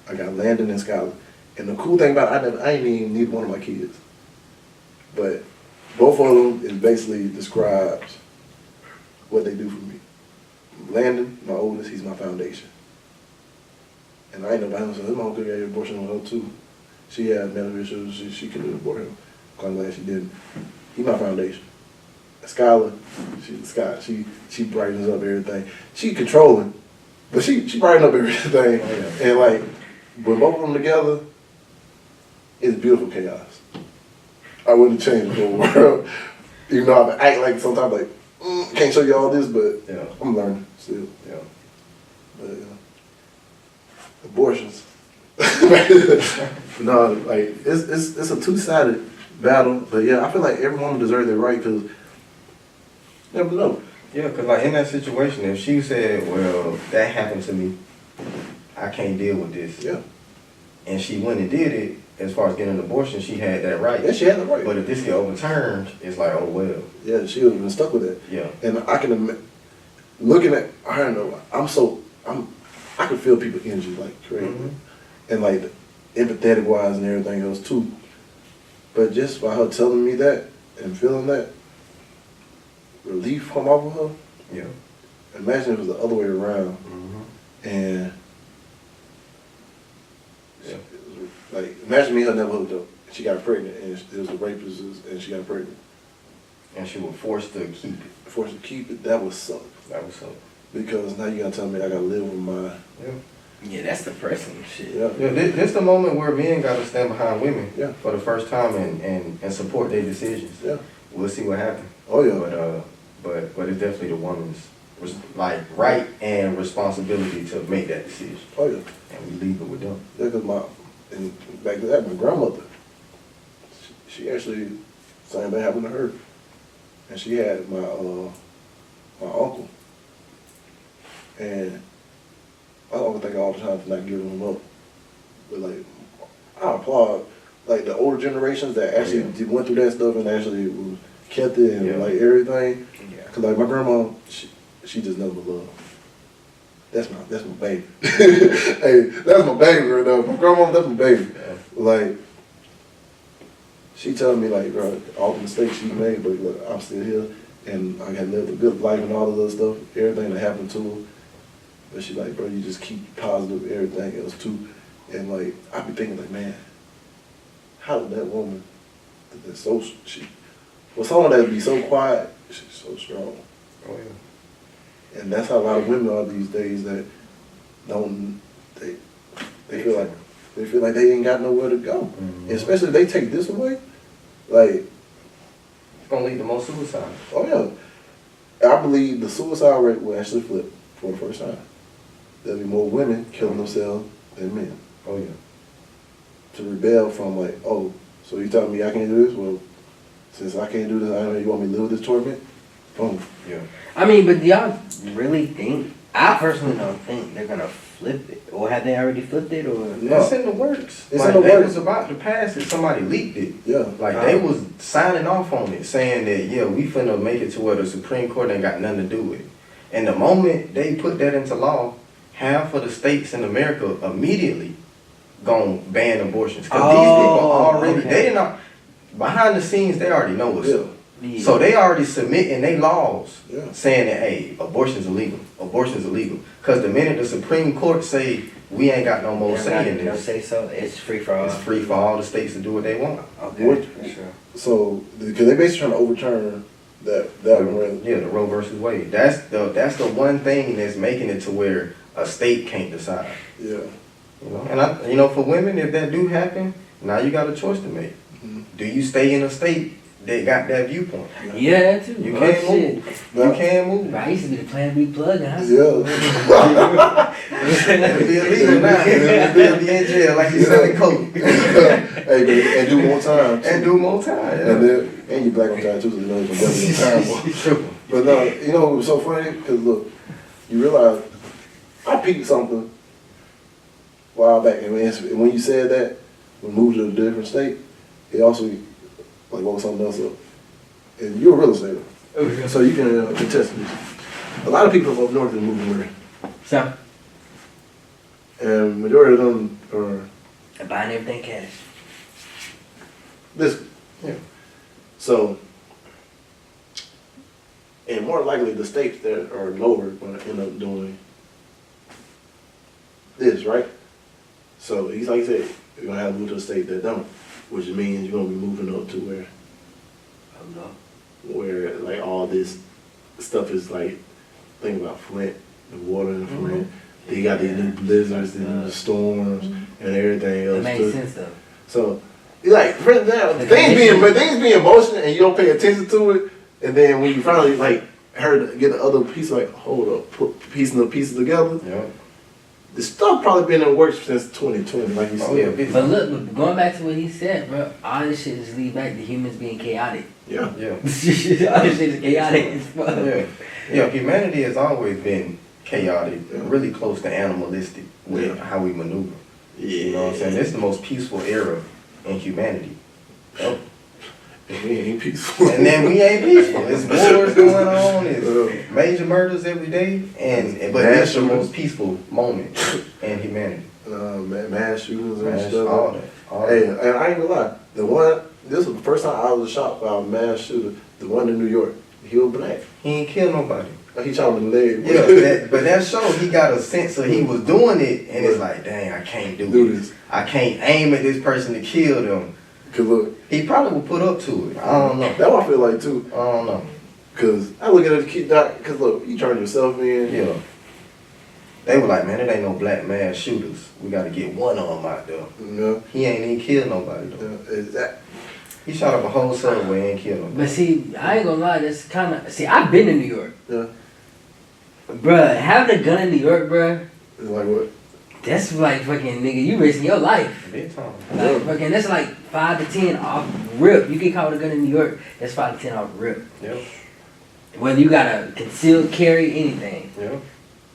I got Landon and Skylar. And the cool thing about it, I ain't even need one of my kids. But both of them is basically describes what they do for me. Landon, my oldest, he's my foundation. And I ain't nobody else. His mom could get an abortion on her too. She had medical issues. She couldn't abort him. I'm glad she didn't. He's my foundation. Skylar, she brightens up everything. She controlling, but she brightens up everything. Oh, yeah. And like, with both of them together, it's beautiful chaos. I wouldn't change the whole world. Even though I act like sometimes like, can't show you all this, but yeah. I'm learning still. Yeah. But Abortions. No, like it's a two-sided battle, but yeah, I feel like every woman deserves their right because never know. Yeah, because like in that situation, if she said, well, that happened to me, I can't deal with this. Yeah. And she went and did it, as far as getting an abortion, she had that right. Yeah, she had the right. But if this get overturned, it's like, oh well. Yeah, she would have been stuck with it. Yeah. And I can looking at, I don't know, I can feel people's energy like crazy. Mhm. And like empathetic wise and everything else too. But just by her telling me that and feeling that relief come off of her, Yeah. imagine if it was the other way around. Mm-hmm. And Yeah. like, imagine me, her never hooked up. She got pregnant, and it was a rapist, and she got pregnant. And she was forced to keep it. Forced to keep it, that would suck. That was so. Because now you're gonna tell me I gotta live with my, Yeah. Yeah, that's depressing shit. yeah. Yeah, this the moment where men got to stand behind women Yeah. for the first time and support their decisions. Yeah. We'll see what happens. Oh yeah. But it's definitely the woman's like right and responsibility to make that decision. Oh yeah. And we leave it with them. Yeah, cause and back to that, my grandmother, she actually, same thing happened to her. And she had my uncle. And my uncle think all the time for not giving him up. But like, I applaud like the older generations that actually went through that stuff and actually was kept it and like everything. Yeah. Cause like my grandma, she just never loved. That's my baby. Hey, that's my baby right now. My grandma, that's my baby. Yeah. Like, she telling me like, bro, all the mistakes she made, but look, I'm still here and I had lived a good life and all of that stuff, everything that happened to her. But she like, bro, you just keep positive, everything else too. And like, I be thinking like, man, how did that woman, that's so, someone that be so quiet, she's so strong. Oh yeah. And that's how a lot of women are these days that they feel like they ain't got nowhere to go. Mm-hmm. And especially if they take this away, like, It's gonna lead to more suicide. oh yeah. I believe the suicide rate will actually flip for the first time. There'll be more women killing themselves than men. Oh yeah. To rebel from like, oh, so you telling me I can't do this? Well, since I can't do this, I know you want me to live with this torment? Boom. Yeah. I mean, but do y'all really think? I personally don't think they're gonna flip it, or have they already flipped it, or? No. It's in the works. It's like, in the they works. was about to pass it. Somebody leaked it. Yeah. Like they was signing off on it, saying that yeah, we finna make it to where the Supreme Court ain't got nothing to do with it. And the moment they put that into law, half of the states in America immediately gonna ban abortions. Cause these people already they didn't behind the scenes they already know what's up. Yeah. So they already submitting their laws Yeah. saying that hey, abortion's illegal. Abortion's illegal. Cause the minute the Supreme Court say we ain't got no more say in Don't this, say so. It's free for all. it's free for all the states to do what they want. Okay, What- for sure. So, because they basically trying to overturn that one. Yeah, the Roe versus Wade. That's the one thing that's making it to where a state can't decide. Yeah. You know, and for women, if that do happen, now you got a choice to make. Mhm. Do you stay in a state that got that viewpoint? Yeah, that too. You Oh, can't shit. move. You can't move. Bro, I used to be the plan B plug in high Yeah. school. It'll be illegal now. It'll be in jail like you selling coke. Hey, man, and do more time. And do more time. Yeah. And you black on time too, so you know it's gonna be time. But no, you know it was so funny because look, you realize I peeped something a while back, and when you said that, we moved to a different state, it also like woke something else up. And you're a real estater, so you can contest this. A lot of people up north are moving where, So, and majority of them are I'm buying everything cash. this. Yeah. So, and more likely the states that are lower going to end up doing this, right? So he's like I said, you're going to have to move to a state that don't, which means you're going to be moving up to where like all this stuff is like, think about Flint, the water in Flint. They got these new blizzards and the storms and everything else. It made too. sense though. So, it's like, for example, things be in motion and you don't pay attention to it, and then when you finally like get the other piece, like hold up, put piecing the pieces together, Yeah. the stuff probably been in the works since 2020, like you said. Oh yeah, big But look, but going back to what he said, bro, all this shit just lead back to humans being chaotic. Yeah. yeah. All this shit is chaotic as fuck. Yeah, humanity has always been chaotic, really close to animalistic with how we maneuver. Yeah. You know what I'm saying? This is the most peaceful era in humanity. Yep. And we ain't peaceful. And then we ain't peaceful. It's wars going on, it's major murders every day, but that's the most peaceful moment in humanity. Mass shootings and Mass, stuff. all that. Hey, and I ain't gonna lie. This was the first time I was shocked by a mass shooter. The one in New York. He was black. He ain't kill nobody. He shot him in the leg. Yeah, but that showed he got a sense of he was doing it, and it's like, dang, I can't do this. I can't aim at this person to kill them. Cause look, He probably would put up to it. I don't know. that's what I feel like too. I don't know. Cause I look at the kid, cause look, you turn yourself in. Yeah. They were like, man, it ain't no black mass shooters. We got to get one of them out there. Yeah. He ain't even killed nobody though. Yeah. He shot up a whole subway and ain't killed nobody. But see, I ain't gonna lie, that's kind of... See, I've been to New York. Yeah. Bruh, having a gun in New York, bruh, It's like what? that's like fucking, nigga, you risking your life. Big time. Like, fucking, that's like 5 to 10 off rip. You get caught with a gun in New York, that's 5 to 10 off rip. Yep. Whether you got a concealed carry, anything. Yep.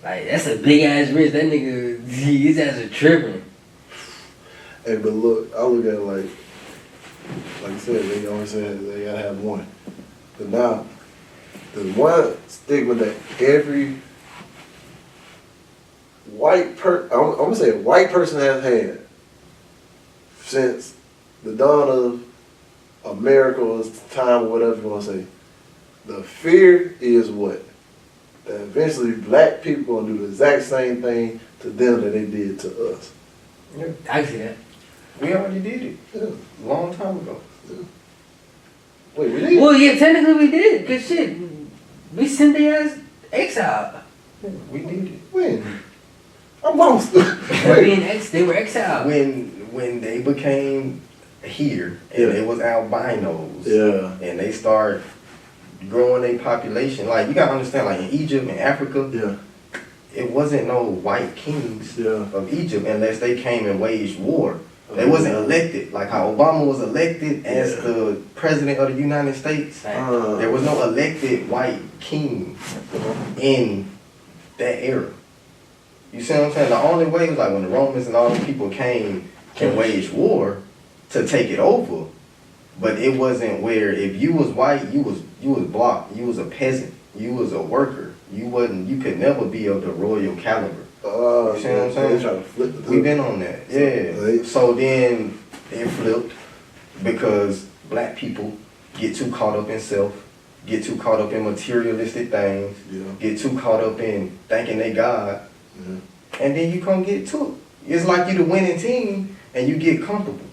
Like, that's a big ass risk. That nigga, his ass is tripping. Hey, but look, I look at it like you said, they always said they gotta have one. But now, the one stigma that every white I'm gonna say a white person has had since the dawn of America's time, or whatever you wanna say. The fear is what? That eventually black people gonna do the exact same thing to them that they did to us. Yeah. I can see that. We already did it. Yeah. Long time ago. Wait, we did? Well, yeah, technically we did. Good shit. We sent their ass exiled. We did it. When? I'm lost. They were exiled. When they became here and Yeah. they was albinos. Yeah. And they start growing their population. Like, you gotta understand, like in Egypt and Africa, Yeah. it wasn't no white kings Yeah. of Egypt unless they came and waged war. They wasn't elected. Like how Obama was elected as the president of the United States. There was no elected white king in that era. You see what I'm saying? The only way was like when the Romans and all the people came and waged war to take it over. But it wasn't where if you was white, you was blocked. You was a peasant. You was a worker. You could never be of the royal caliber. You see what I'm saying? They try to flip the We've been on that. Yeah. So then it flipped because black people get too caught up in self, get too caught up in materialistic things, get too caught up in thinking they God, and then you come get took. It's like you the winning team and you get comfortable.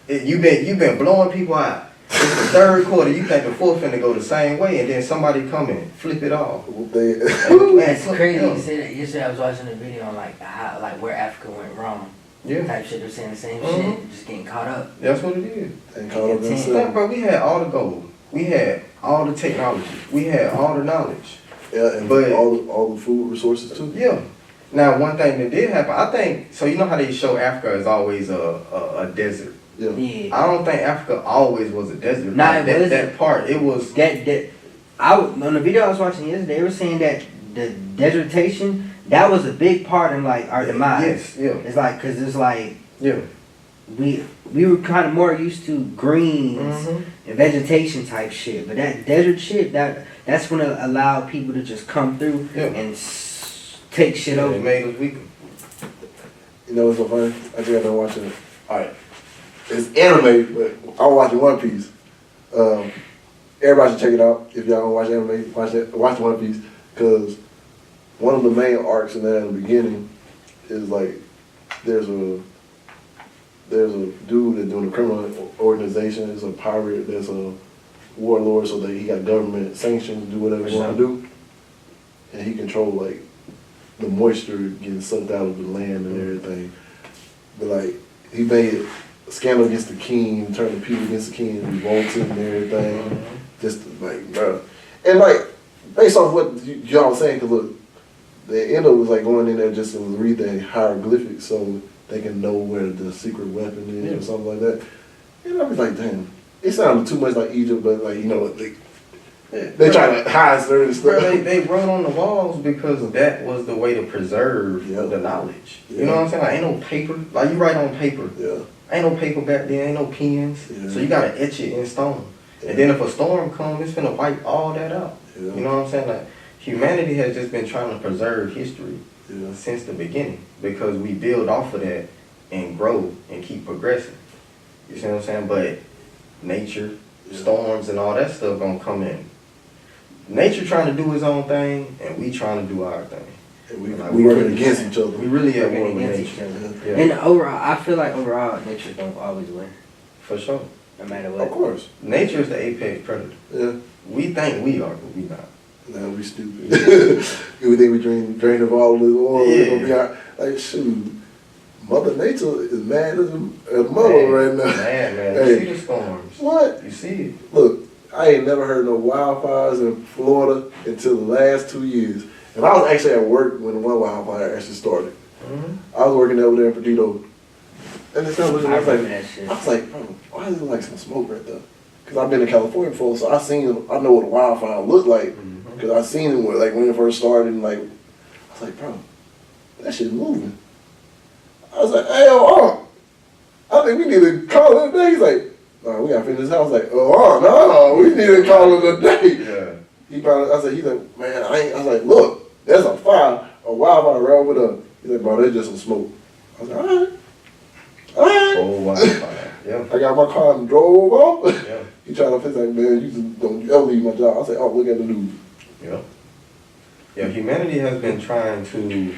You've been blowing people out. It's the third quarter, you think the fourth finna go the same way, and then somebody come and flip it off. That's crazy you say that. Yesterday I was watching a video on like where Africa went wrong. Yeah. Type shit, they're saying the same shit, just getting caught up. That's what it is. And caught up in Like, self. bro, we had all the gold. We had all the technology. We had all the knowledge. Yeah, and But- all the food resources too. Yeah. Now, one thing that did happen, I think, so you know how they show Africa is always a desert. Yeah. Yeah. I don't think Africa always was a desert. Nah, Like, it wasn't. that part, it was. On the video I was watching yesterday, they were saying that the desertation, that was a big part in like our demise. Yes, yeah. It's like, cause it's like, Yeah. we were kind of more used to greens and vegetation type shit, but that desert shit, that's gonna allow people to just come through and take shit over. It made us weaker. You know what's so funny? I think I've been watching it. Alright. It's anime, but I'm watching One Piece. Everybody should check it out. If y'all don't watch anime, watch One Piece. Because one of the main arcs in that in the beginning is like there's a dude that's doing a criminal organization. It's a pirate that's a warlord, so that he got government sanctions to do whatever he want to do. And he control like the moisture getting sucked out of the land and everything. But like he made a scandal against the king, turned the people against the king, and revolted and everything. Just like, bro. And like, based off what y'all saying, cause look, they end up was like going in there just to read the hieroglyphics so they can know where the secret weapon is or something like that. And I was like, damn, it sounded too much like Egypt, but like, you know, they try to hide certain stuff. They wrote on the walls because that was the way to preserve the knowledge. You know what I'm saying? Like, ain't no paper. Like, you write on paper. Yeah. Ain't no paper back then. Ain't no pens. So you got to etch it in stone. And then if a storm comes, it's going to wipe all that out. You know what I'm saying? Like, humanity has just been trying to preserve history since the beginning because we build off of that and grow and keep progressing. You see what I'm saying? But nature, storms, and all that stuff gonna come in. Nature trying to do his own thing, and we trying to do our thing. And we working against each other. We really are Working working against against each each other. other. And overall, I feel like overall, nature don't always win, For sure. no matter what. Of course. Nature is the apex predator. Yeah. We think we are, but we not. Nah, we stupid. We think we drain of all this oil. We're gonna be out. Like, shoot. Mother Nature is mad as a mother right now. Man. Hey. You see the storms. What? You see it. Look, I ain't never heard no wildfires in Florida until the last 2 years. And I was actually at work when one wildfire actually started. I was working over there in Perdido. And it started looking, I was like, bro, why is there like some smoke right there? Because I've been in California before, so I know what a wildfire looked like. Because I seen it when it first started, and like, I was like, bro, that shit's moving. I was like, hey, I think we need to call it a day. He's like, no, we gotta finish this house. I was like, no, we need to call it a day. Yeah. He's like, man, I was like, look, there's a wildfire right over there. He's like, bro, that's just some smoke. I was like, all right. Oh, wildfire. Yeah. I got my car and drove off. Yeah. He tried to fix like, man, you just don't ever leave my job. I said, oh, look at the news. Yeah. Yeah, humanity has been trying to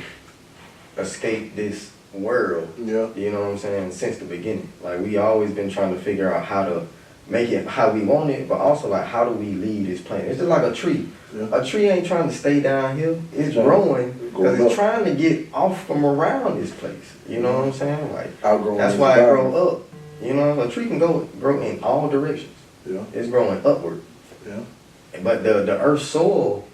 escape this world. Yeah. You know what I'm saying? Since the beginning. Like, we always been trying to figure out how to make it how we want it, but also like how do we leave this planet? It's just like a tree. Yeah. A tree ain't trying to stay down here. It's growing because it's trying to get off from around this place. You know what I'm saying? Like, that's why it grow up. You know, a tree can grow in all directions. Yeah. It's growing upward. Yeah. But the earth's soil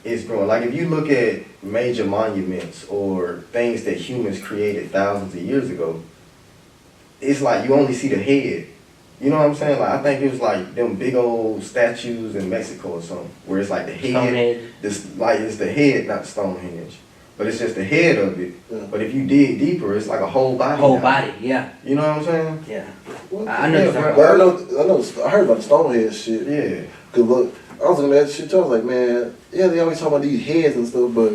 is growing. Like, if you look at major monuments or things that humans created thousands of years ago, it's like you only see the head. You know what I'm saying? Like, I think it was like them big old statues in Mexico or something, where it's like the head. Stonehenge. It's the head, not Stonehenge. But it's just the head of it. Yeah. But if you dig deeper, it's like a whole body. Whole now. body, yeah. You know what I'm saying? Yeah. What? I know. I heard about the Stonehead shit. Yeah. Cause look, I was looking at that shit too. I was like, man, yeah, they always talk about these heads and stuff, but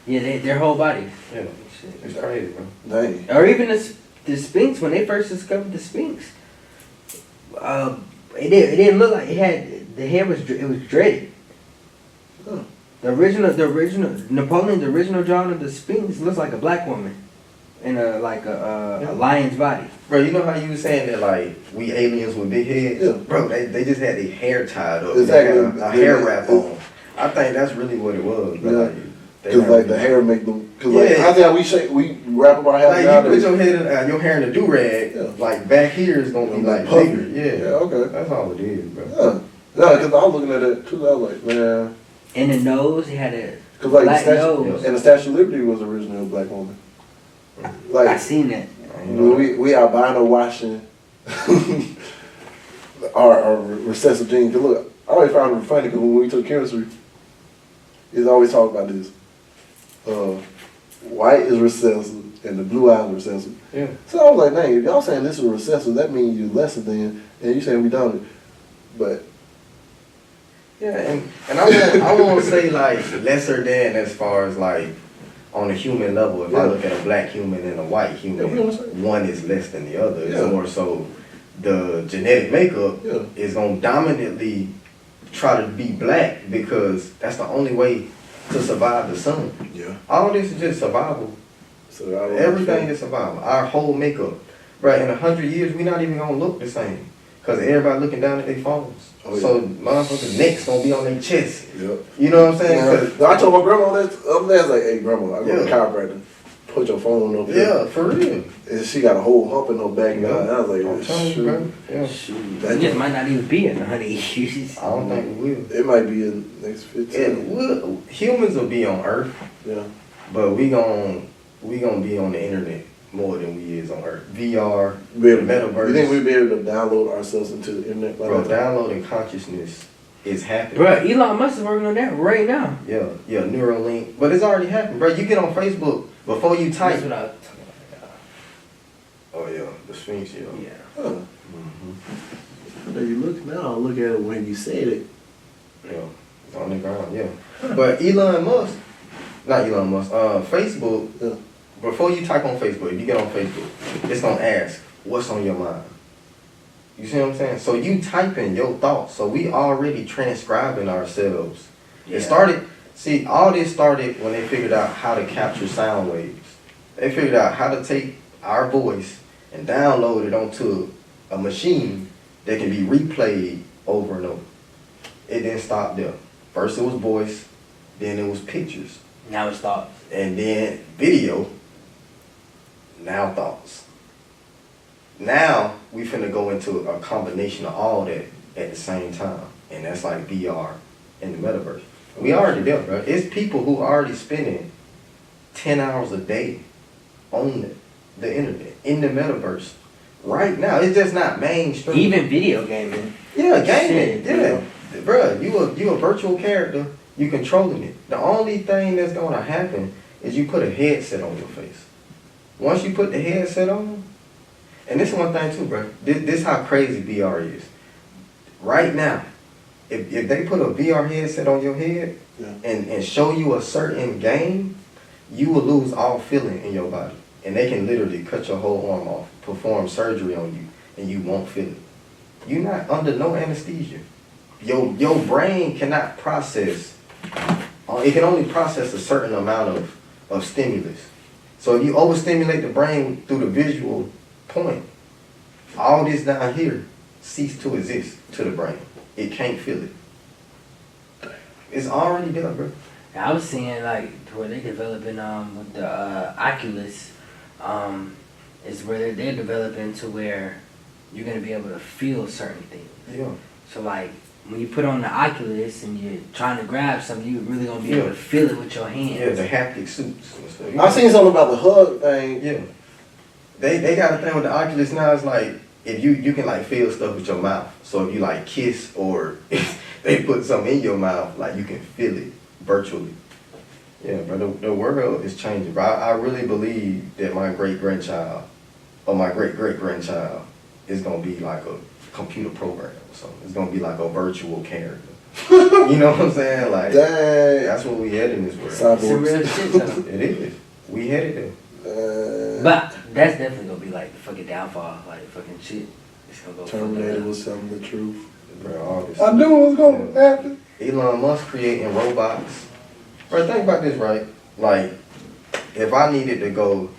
Yeah, their whole bodies. Yeah. It's crazy, bro. dang. Or even the Sphinx, when they first discovered the Sphinx, it didn't look like it had, the hair was dreaded. Huh. The original Napoleon's original drawing of the Sphinx looks like a black woman in a lion's body. Bro, you know how you were saying that, like, we aliens with big heads? Yeah. Bro, they just had their hair tied up. Exactly. They had a hair wrap on. I think that's really what it was, bro. Yeah. Like, Cause like the hair make them. Cause like I think how we wrap up our hair. Like, you put your hair in a do-rag, like, back here is gonna be like puffy. bigger. Yeah, okay. That's all it is, bro. Yeah. No, cause I was looking at it too. I was like, man. In the nose, he had a Cause like black the statue, nose. and the Statue of Liberty was originally a black woman. Like I seen that. we albino washing our recessive genes. Cause look, I always found it funny because when we took chemistry, it's always talk about this. White is recessive and the blue eyes are recessive. Yeah. So I was like, dang, if y'all saying this is recessive, that means you're lesser than, and you saying we dominant. But Yeah, and I won't say like lesser than as far as like on a human level. If I look at a black human and a white human, one is less than the other. It's more so the genetic makeup is gonna dominantly try to be black because that's the only way to survive the sun. yeah. All this is just survival. So Everything is survival. Our whole makeup. Right, in 100 years, we're not even gonna look the same. Because everybody looking down at their phones. So motherfuckers' necks gonna be on their chest. Yep. You know what I'm saying? I told my grandma that the other day, I was like, hey grandma, I go to the chiropractor. put your phone up. Yeah, for real. And she got a whole hump in her back. Yeah. I was like, I'm telling you, shoot. bro. Yeah. Shoot. That It just might not even be in 100 years. I don't think we will. It might be in the next 15. Humans will be on Earth, Yeah. but we gon' be on the internet more than we is on Earth. VR, Be able- metaverse. You think we'd be able to download ourselves into the internet? by Bro, that time? downloading consciousness is happening. Bro, Elon Musk is working on that right now. Yeah, Neuralink. But it's already happened, bro. You get on Facebook before you type. That's what I was talking about. Oh yeah, the Sphinx, yeah. Yeah. Huh. Mm-hmm. Now you look now. Look at it when you said it. Yeah, it's on the ground, yeah. But not Elon Musk, Facebook, Yeah. before you type on Facebook, if you get on Facebook, it's gonna ask, what's on your mind? You see what I'm saying? So you type in your thoughts. So we already transcribing ourselves. Yeah. It started, all this started when they figured out how to capture sound waves. They figured out how to take our voice and download it onto a machine that can be replayed over and over. It didn't stop there. First it was voice, then it was pictures, Now it's thoughts. and then video, now thoughts. Now we finna go into a combination of all that at the same time, and that's like VR and the metaverse. We already there, bro. It's people who are already spending 10 hours a day on the internet, in the metaverse. Right now, it's just not mainstream. Even video gaming. Yeah, gaming. Shit, Yeah, bruh, you a virtual character. You controlling it. The only thing that's gonna happen is you put a headset on your face. Once you put the headset on, and this is one thing too, bro. This how crazy VR is. Right now, if they put a VR headset on your head Yeah. and show you a certain game, you will lose all feeling in your body. And they can literally cut your whole arm off, perform surgery on you, and you won't feel it. You're not under no anesthesia. Your brain cannot process. It can only process a certain amount of stimulus. So if you overstimulate the brain through the visual point, all this down here cease to exist to the brain. It can't feel it. It's already there, bro. I was seeing like where they developing with the Oculus, is where they're developing to where you're gonna be able to feel certain things. Yeah. So like when you put on the Oculus and you're trying to grab something, you're really gonna be able to feel it with your hands. Yeah, the haptic suits. I seen something about the hug thing. Yeah. They got a thing with the Oculus now. It's like if you can like feel stuff with your mouth. So if you like kiss or if they put something in your mouth, like you can feel it virtually. Yeah, but the world is changing. Bro, I really believe that my great-grandchild or my great-great-grandchild is gonna be like a computer program or something. It's gonna be like a virtual character. You know what I'm saying? Like Dang. that's what we headed in this world. It's some Cyborgs. real shit though. It is. We headed there. But that's definitely gonna be like the fucking downfall, like fucking shit. It's gonna go Terminator fucking was telling the truth. Bro, all this I knew it was gonna happen. Elon Musk creating robots. Bro, think about this, right? Like, if I needed to go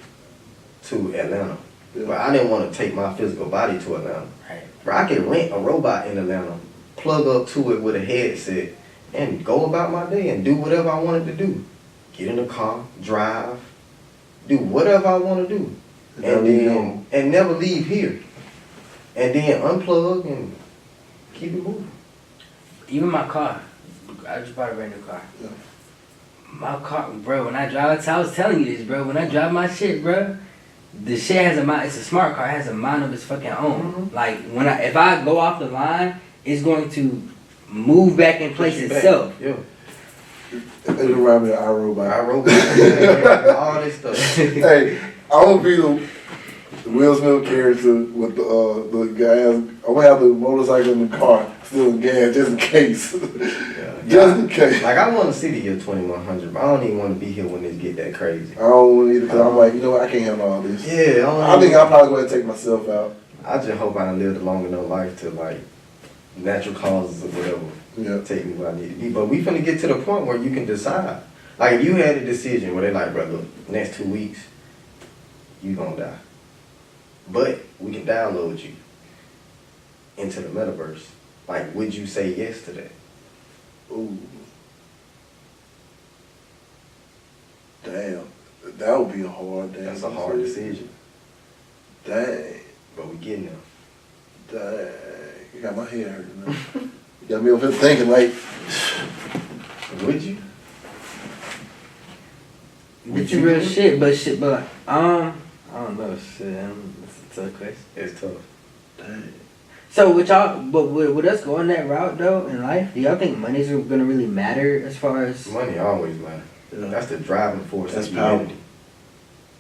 to Atlanta, but I didn't want to take my physical body to Atlanta. Right. Bro, I could rent a robot in Atlanta, plug up to it with a headset, and go about my day and do whatever I wanted to do. Get in the car, drive, do whatever I want to do. And never leave here. And then unplug and keep it moving. Even my car. I just bought a brand new car. Yeah. My car, bro, when I drive, I was telling you this, bro. When I drive my shit, bro, the shit has a mind. It's a smart car. It has a mind of its fucking own. Mhm. Like if I go off the line, it's going to move back in place itself. Yeah. It remind me of iRobot. I wrote yeah, all this stuff. Hey, I want to be the Will Smith character with the guys. I want to have the motorcycle in the car, still in gas, just in case. Just in case. Like, I want to see the year 2100, but I don't even want to be here when it get that crazy. I don't want either because I'm like, you know what, I can't handle all this. Yeah, I think I'll probably go ahead and take myself out. I just hope I lived a long enough life to, like, natural causes or whatever Yeah. take me where I need to be. But we finna get to the point where you can decide. Like, if you had a decision where they like, bro, look, next 2 weeks, you gonna die. But we can download you into the metaverse. Like, would you say yes to that? Ooh. Damn. That would be a hard day. That's a hard decision. Dang. But we getting there. Dang. You got my head hurting now. You got me over here thinking like, Would you? But you real shit, but like, I don't know, shit. It's a tough question. It's tough. dang. So with y'all, but with us going that route though in life, do y'all think money's gonna really matter as far as? Money always matters. Yeah. That's the driving force. That's of power. humanity.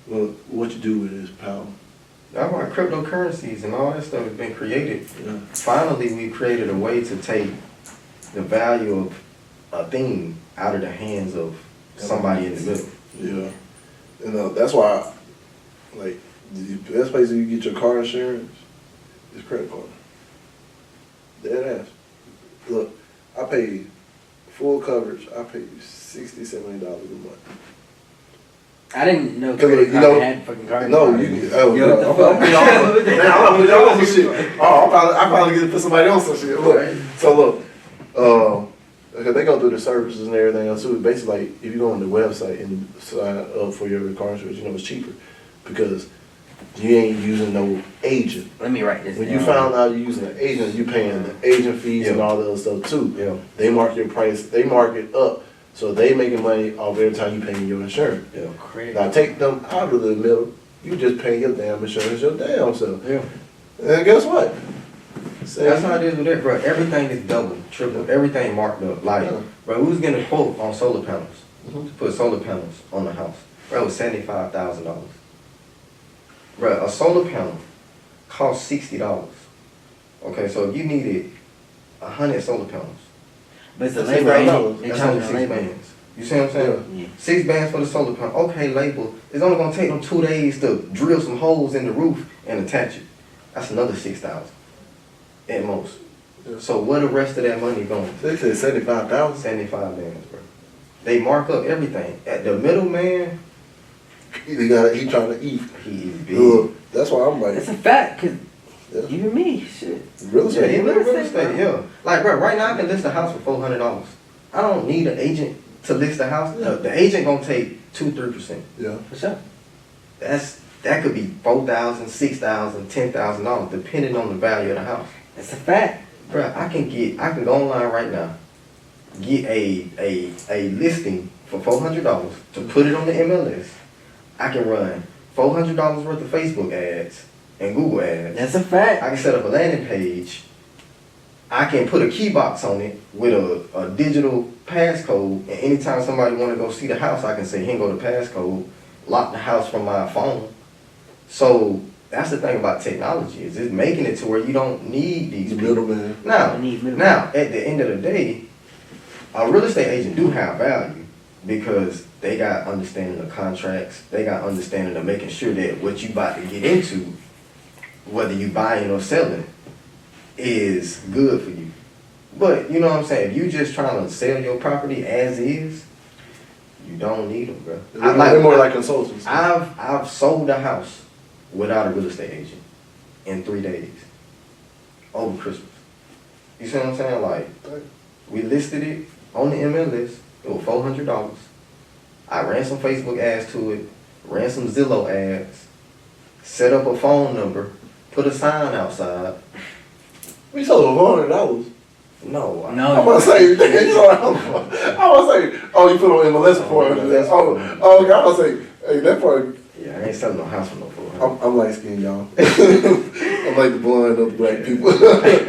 Well, what you do with it is power. That's why cryptocurrencies and all that stuff has been created. Yeah. Finally, we created a way to take the value of a thing out of the hands of somebody in the middle. Yeah. And that's why, like, the best place you get your car insurance is credit card. Dead ass. Look, I pay full coverage. I pay $60, $70 a month. I didn't know 'Cause, credit you card know, had fucking card. No, card. you. Oh, Yo, what the I'm fuck? man, I'm gonna put y'all on some shit. Oh, I probably get to put somebody on some shit. Look, so look, because they go through the services and everything else too. Basically, like, if you go on the website and sign up for your car insurance, it's cheaper because you ain't using no agent. Let me write this When down. you found out you're using an agent, you paying the agent fees and all that other stuff too. Yeah. They mark your price. They mark it up, so they making money off every time you paying your insurance. Yeah. Credit. Now take them out of the middle. You just pay your damn insurance your damn self. Yeah. And guess what? That's how it is with it, bro. Everything is double, triple, everything marked up. Like, Yeah. bro, we was getting a quote on solar panels Mhm. to put solar panels on the house. Bro, it was $75,000. Bro, a solar panel costs $60. Okay, so if you needed 100 solar panels, But it's a That's labor, ain't $6. it? They that's charge only a 6 labor. bands. You see what I'm saying? Yeah. 6 bands for the solar panel. Okay, label. It's only gonna take them 2 days to drill some holes in the roof and attach it. That's another 6,000 at most. Yeah. So where the rest of that money going? They said 75,000. 75 bands, bro. They mark up everything. At the middleman, He trying to eat. he is big. Look, that's why I'm That's like, a fact, cause yeah. even me, shit. Real Yeah, estate. even real real estate, estate, bro. yeah. Like, bro, right now I can list a house for $400. I don't need an agent to list the house. The agent gonna take 2-3%. Yeah. For sure. That could be $4,000, $6,000, $10,000 depending on the value of the house. That's a fact. Bro, I can go online right now, get a listing for $400 to put it on the MLS. I can run $400 worth of Facebook ads and Google ads. That's a fact. I can set up a landing page. I can put a key box on it with a digital passcode, and anytime somebody want to go see the house, I can say, here go the passcode, lock the house from my phone. So that's the thing about technology, is it's making it to where you don't need these The people. middleman. I need middleman. Now, at the end of the day, a real estate agent do have value because they got understanding of contracts, they got understanding of making sure that what you about to get into, whether you buying or selling, is good for you. But you know what I'm saying, if you just trying to sell your property as is, you don't need them, bro. They're more like consultants. I've sold a house without a real estate agent in 3 days over Christmas. You see what I'm saying? Like, we listed it on the MLS. It was $400. I ran some Facebook ads to it, ran some Zillow ads, set up a phone number, put a sign outside. We sold it for $100. No, I'm No. gonna say, you sold it. I was say, oh, you put on MLS for $400. Oh, okay. I was say, hey, that part. yeah, I ain't selling no house for no $400. I'm light skinned, y'all. I'm like the blonde of black people.